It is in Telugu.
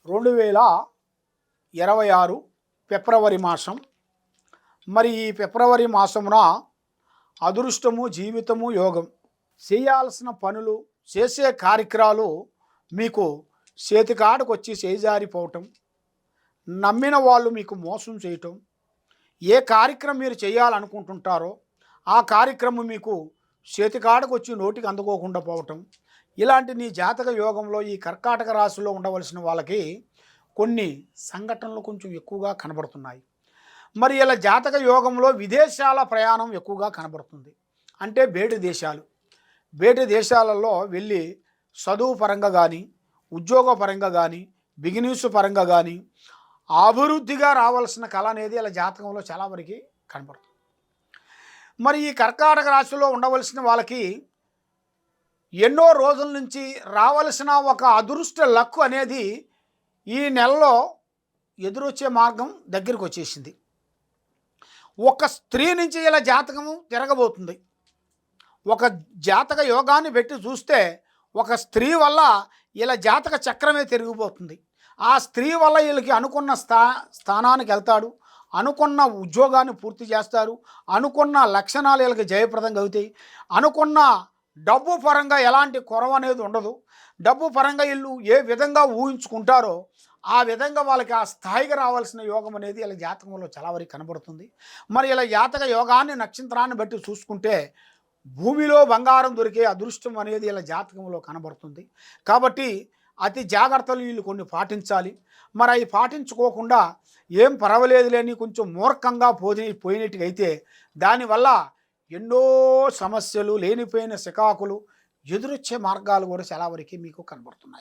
2026 ఫిబ్రవరి మాసం. మరి ఈ ఫిబ్రవరి మాసమున అదృష్టము, జీవితము, యోగం, చేయాల్సిన పనులు, చేసే కార్యక్రమాలు మీకు చేతికాడకు వచ్చి చేజారిపోవటం, నమ్మిన వాళ్ళు మీకు మోసం చేయటం, ఏ కార్యక్రమం మీరు చేయాలనుకుంటుంటారో ఆ కార్యక్రమం మీకు చేతికాడకు వచ్చి నోటికి అందుకోకుండా పోవటం, ఇలాంటి నీ జాతక యోగంలో ఈ కర్కాటక రాశిలో ఉండవలసిన వాళ్ళకి కొన్ని సంఘటనలు కొంచెం ఎక్కువగా కనబడుతున్నాయి. మరి ఇలా జాతక యోగంలో విదేశాల ప్రయాణం ఎక్కువగా కనబడుతుంది. అంటే బయటి దేశాలలో వెళ్ళి చదువు పరంగా కానీ, ఉద్యోగ పరంగా కానీ, బిజినెస్ పరంగా కానీ అభివృద్ధిగా రావాల్సిన కళ అనేది ఇలా జాతకంలో చాలా వరకు కనబడుతుంది. మరి ఈ కర్కాటక రాశిలో ఉండవలసిన వాళ్ళకి ఎన్నో రోజుల నుంచి రావలసిన ఒక అదృష్ట లక్కు అనేది ఈ నెలలో ఎదురొచ్చే మార్గం దగ్గరికి వచ్చేసింది. ఒక స్త్రీ నుంచి ఇలా జాతకము తిరగబోతుంది. ఒక జాతక యోగాన్ని పెట్టి చూస్తే ఒక స్త్రీ వల్ల ఇలా జాతక చక్రమే తిరిగిపోతుంది. ఆ స్త్రీ వల్ల వీళ్ళకి అనుకున్న స్థానానికి వెళ్తాడు, అనుకున్న ఉద్యోగాన్ని పూర్తి చేస్తారు, అనుకున్న లక్షణాలు వీళ్ళకి జయప్రదంగా అవుతాయి, అనుకున్న డబ్బు పరంగా ఎలాంటి కొరవ అనేది ఉండదు. డబ్బు పరంగా వీళ్ళు ఏ విధంగా ఊహించుకుంటారో ఆ విధంగా వాళ్ళకి ఆ స్థాయికి రావాల్సిన యోగం అనేది ఇలా జాతకంలో చాలా వరకు కనబడుతుంది. మరి ఇలా జాతక యోగాన్ని, నక్షత్రాన్ని బట్టి చూసుకుంటే భూమిలో బంగారం దొరికే అదృష్టం అనేది ఇలా జాతకంలో కనబడుతుంది. కాబట్టి అతి జాగ్రత్తలు వీళ్ళు కొన్ని పాటించాలి. మరి అవి పాటించుకోకుండా ఏం పర్వాలేదులేని కొంచెం మూర్ఖంగా పోయినట్టుగా అయితే దానివల్ల ఎన్నో సమస్యలు, లేనిపోయిన సికాకులు ఎదురొచ్చే మార్గాలు కూడా చాలా వరకు మీకు కనబడుతున్నాయి.